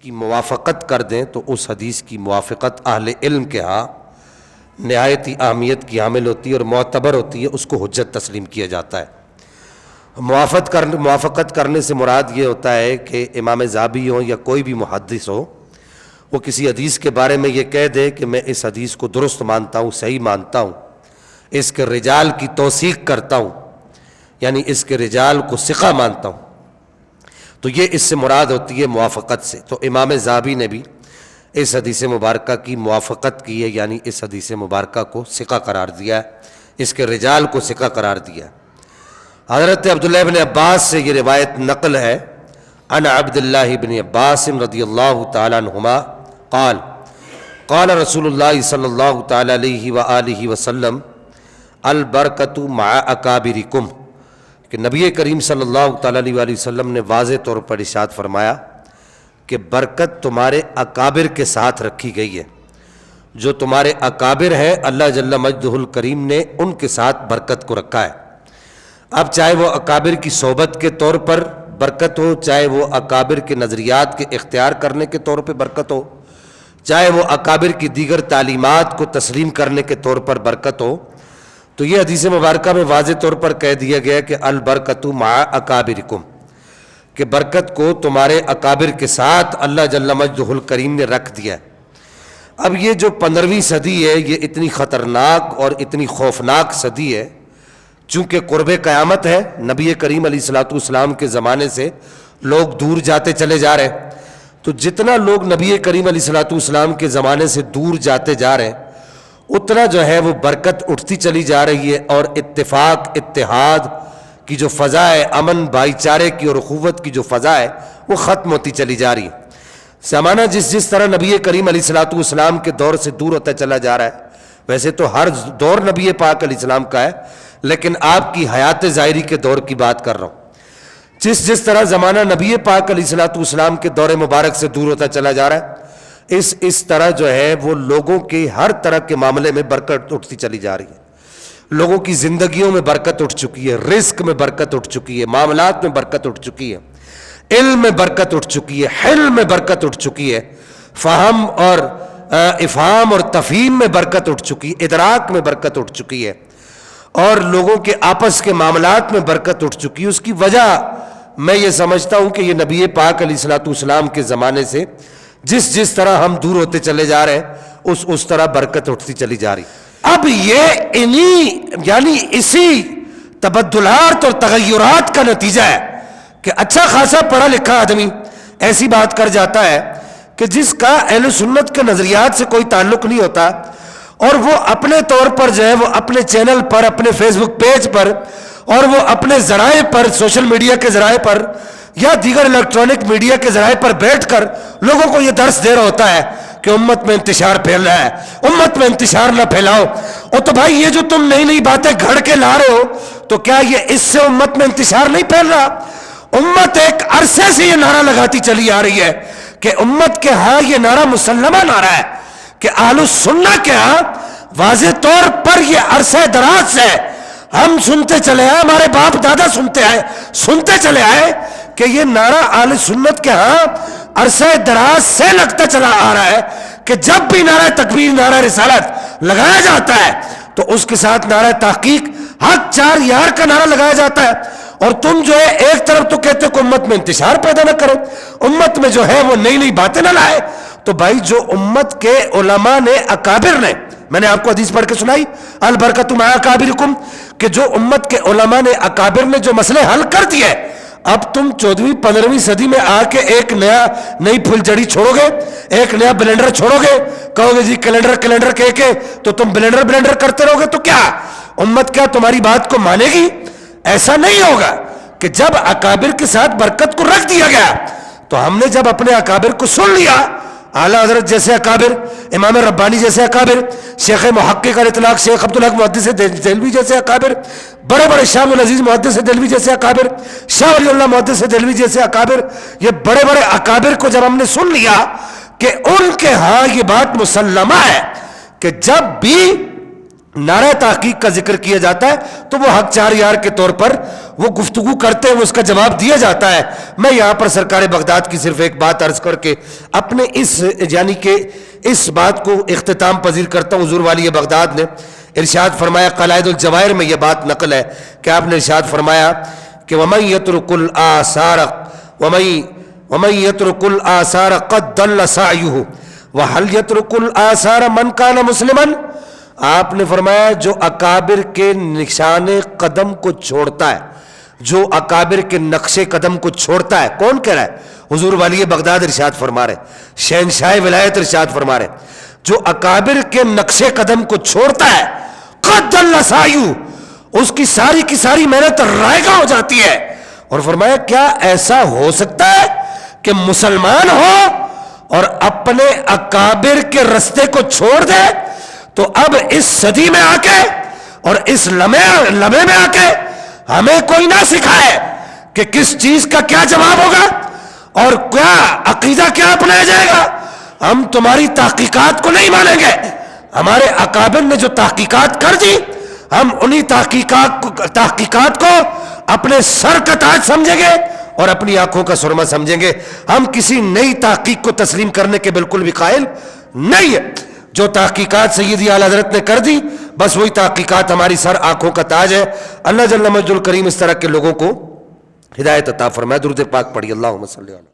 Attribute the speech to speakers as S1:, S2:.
S1: کی موافقت کر دیں تو اس حدیث کی موافقت اہل علم کے ہاں نہایت ہی اہمیت کی حامل ہوتی ہے اور معتبر ہوتی ہے، اس کو حجت تسلیم کیا جاتا ہے۔ موافقت کرنے سے مراد یہ ہوتا ہے کہ امام ذہبی ہو یا کوئی بھی محدث ہو، وہ کسی حدیث کے بارے میں یہ کہہ دے کہ میں اس حدیث کو درست مانتا ہوں، صحیح مانتا ہوں، اس کے رجال کی توثیق کرتا ہوں، یعنی اس کے رجال کو ثقہ مانتا ہوں، تو یہ اس سے مراد ہوتی ہے موافقت سے۔ تو امام ذہبی نے بھی اس حدیث مبارکہ کی موافقت کی ہے، یعنی اس حدیث مبارکہ کو ثقہ قرار دیا ہے، اس کے رجال کو ثقہ قرار دیا ہے۔ حضرت عبداللہ ابن عباس سے یہ روایت نقل ہے، عن عبداللہ ابن عباس رضی اللہ تعالیٰ عنہما قال قال رسول اللہ صلی اللہ تعالیٰ علیہ وآلہ وسلم البرکۃ مع اکابرکم، کہ نبی کریم صلی اللہ تعالیٰ علیہ وآلہ وسلم نے واضح طور پر ارشاد فرمایا کہ برکت تمہارے اکابر کے ساتھ رکھی گئی ہے، جو تمہارے اکابر ہیں اللہ جل مجدہ الکریم نے ان کے ساتھ برکت کو رکھا ہے۔ اب چاہے وہ اکابر کی صحبت کے طور پر برکت ہو، چاہے وہ اکابر کے نظریات کے اختیار کرنے کے طور پہ برکت ہو، چاہے وہ اکابر کی دیگر تعلیمات کو تسلیم کرنے کے طور پر برکت ہو، تو یہ حدیث مبارکہ میں واضح طور پر کہہ دیا گیا کہ البرکۃ مع اکابرکم، کہ برکت کو تمہارے اکابر کے ساتھ اللہ جل مجدہ الکریم نے رکھ دیا ہے۔ اب یہ جو 15ویں صدی ہے، یہ اتنی خطرناک اور اتنی خوفناک صدی ہے، چونکہ قرب قیامت ہے، نبی کریم علیہ الصلوۃ والسلام کے زمانے سے لوگ دور جاتے چلے جا رہے ہیں، تو جتنا لوگ نبی کریم علیہ الصلوۃ والسلام کے زمانے سے دور جاتے جا رہے ہیں، اتنا جو ہے وہ برکت اٹھتی چلی جا رہی ہے، اور اتفاق اتحاد کی جو فضا ہے، امن بھائی چارے کی اور اخوت کی جو فضا ہے، وہ ختم ہوتی چلی جا رہی ہے۔ زمانہ جس طرح نبی کریم علیہ الصلوۃ والسلام کے دور سے دور ہوتا چلا جا رہا ہے، ویسے تو ہر دور نبی پاک علیہ السلام کا ہے، لیکن آپ کی حیات ظاہری کے دور کی بات کر رہا ہوں۔ جس طرح زمانہ نبی پاک علیہ الصلوۃ والسلام کے دور مبارک سے دور ہوتا چلا جا رہا ہے، اس طرح جو ہے وہ لوگوں کے ہر طرح کے معاملے میں برکت اٹھتی چلی جا رہی ہے۔ لوگوں کی زندگیوں میں برکت اٹھ چکی ہے، رزق میں برکت اٹھ چکی ہے، معاملات میں برکت اٹھ چکی ہے، علم میں برکت اٹھ چکی ہے، حلم میں برکت اٹھ چکی ہے، فہم اور افہام اور تفہیم میں برکت اٹھ چکی ہے، ادراک میں برکت اٹھ چکی ہے، اور لوگوں کے آپس کے معاملات میں برکت اٹھ چکی ہے۔ اس کی وجہ میں یہ سمجھتا ہوں کہ یہ نبی پاک علیہ الصلوۃ والسلام کے زمانے سے جس طرح ہم دور ہوتے چلے جا رہے ہیں، اس طرح برکت اٹھتی چلی جا رہی۔ اب یہ یعنی اسی تبدلات اور تغیرات کا نتیجہ ہے کہ اچھا خاصا پڑھا لکھا آدمی ایسی بات کر جاتا ہے کہ جس کا اہل سنت کے نظریات سے کوئی تعلق نہیں ہوتا، اور وہ اپنے طور پر جو ہے وہ اپنے چینل پر، اپنے فیس بک پیج پر، اور وہ اپنے ذرائع پر، سوشل میڈیا کے ذرائع پر یا دیگر الیکٹرانک میڈیا کے ذرائع پر بیٹھ کر لوگوں کو یہ درس دے رہا ہوتا ہے کہ امت میں انتشار پھیل رہا ہے، امت میں انتشار نہ پھیلاؤ۔ اور تو بھائی یہ جو تم نئی باتیں گھڑ کے لا رہے ہو، تو کیا یہ اس سے امت میں انتشار نہیں پھیل رہا؟ امت ایک عرصے سے یہ نعرہ لگاتی چلی آ رہی ہے کہ امت کے ہاں یہ نعرہ مسلمہ نعرہ ہے کہ اہل السنہ کے ہاں واضح طور پر یہ عرصہ دراز سے ہم سنتے چلے آئے، ہمارے باپ دادا سنتے چلے آئے کہ یہ نعرہ اہل سنت کے ہاں عرصہ دراز سے لگتا چلا آ رہا ہے کہ جب بھی نعرہ تکبیر، نعرہ رسالت لگایا جاتا ہے تو اس کے ساتھ نعرہ تحقیق، حق چار یار کا نعرہ لگایا جاتا ہے، اور تم جو ہے ایک طرف تو کہتے ہو کہ امت میں انتشار پیدا نہ کرو، امت میں جو ہے وہ نئی باتیں نہ لائے۔ تو بھائی جو امت کے علماء نے، اکابر نے، میں نے آپ کو حدیث پڑھ کے سنائی البرکۃ مع اکابرکم، کہ جو امت کے علماء نے، اکابر نے جو مسئلے حل کر دیے، اب تم 14ویں 15ویں صدی میں آ کے ایک نئی پھل جڑی چھوڑو گے، ایک نیا بلینڈر چھوڑو گے، کہو گے جی کیلنڈر کہہ کے تو تم بلینڈر کرتے رہو گے، تو کیا امت کیا تمہاری بات کو مانے گی؟ ایسا نہیں ہوگا کہ جب اکابر کے ساتھ برکت کو رکھ دیا گیا، تو ہم نے جب اپنے اکابر کو سن لیا، اعلیٰ حضرت جیسے اکابر، امام ربانی جیسے اکابر، شیخ محقق علیہ اطلاق شیخ عبدالحق محدث دہلوی جیسے اکابر، بڑے شاہ العزیز محدث دہلوی جیسے اکابر، شاہ ولی اللہ محدث دہلوی جیسے اکابر، یہ بڑے اکابر کو جب ہم نے سن لیا کہ ان کے ہاں یہ بات مسلمہ ہے کہ جب بھی نعرہ تحقیق کا ذکر کیا جاتا ہے تو وہ حق چار یار کے طور پر وہ گفتگو کرتے ہیں، وہ اس کا جواب دیا جاتا ہے۔ میں یہاں پر سرکار بغداد کی صرف ایک بات عرض کر کے اپنے یعنی کہ اس بات کو اختتام پذیر کرتا ہوں۔ حضور والی بغداد نے ارشاد فرمایا، قلائد الجواہر میں یہ بات نقل ہے کہ آپ نے ارشاد فرمایا کہ وَمَن يَتْرُكُ الْآثَارَ وَمَن يَتْرُكُ الْآثَارَ قَدْ ضَلَّ سَعْيُهُ وَهَلْ يَتْرُكُ الْآثَارَ مَنْ كَانَ مُسْلِمًا۔ آپ نے فرمایا جو اکابر کے نشان قدم کو چھوڑتا ہے، جو اکابر کے نقش قدم کو چھوڑتا ہے، کون کہہ رہا ہے؟ حضور والی بغداد ارشاد فرما رہے، شہنشاہ ولایت ارشاد فرما رہے، جو اکابر کے نقش قدم کو چھوڑتا ہے قد ضل سعیہ، اس کی ساری محنت رائگاں ہو جاتی ہے۔ اور فرمایا کیا ایسا ہو سکتا ہے کہ مسلمان ہو اور اپنے اکابر کے رستے کو چھوڑ دے؟ تو اب اس صدی میں آ کے اور اس لمحے میں آ کے ہمیں کوئی نہ سکھائے کہ کس چیز کا کیا جواب ہوگا اور کیا عقیدہ کیا اپنایا جائے گا۔ ہم تمہاری تحقیقات کو نہیں مانیں گے۔ ہمارے اکابر نے جو تحقیقات کر دی، ہم انہی تحقیقات کو اپنے سر کا تاج سمجھیں گے اور اپنی آنکھوں کا سرما سمجھیں گے۔ ہم کسی نئی تحقیق کو تسلیم کرنے کے بالکل بھی قائل نہیں ہے۔ جو تحقیقات سیدی اعلیٰ حضرت نے کر دی، بس وہی تحقیقات ہماری سر آنکھوں کا تاج ہے۔ اللہ جل مجدہ الکریم اس طرح کے لوگوں کو ہدایت عطا فرمائے۔ درود پاک پڑھی، اللہم صلی علی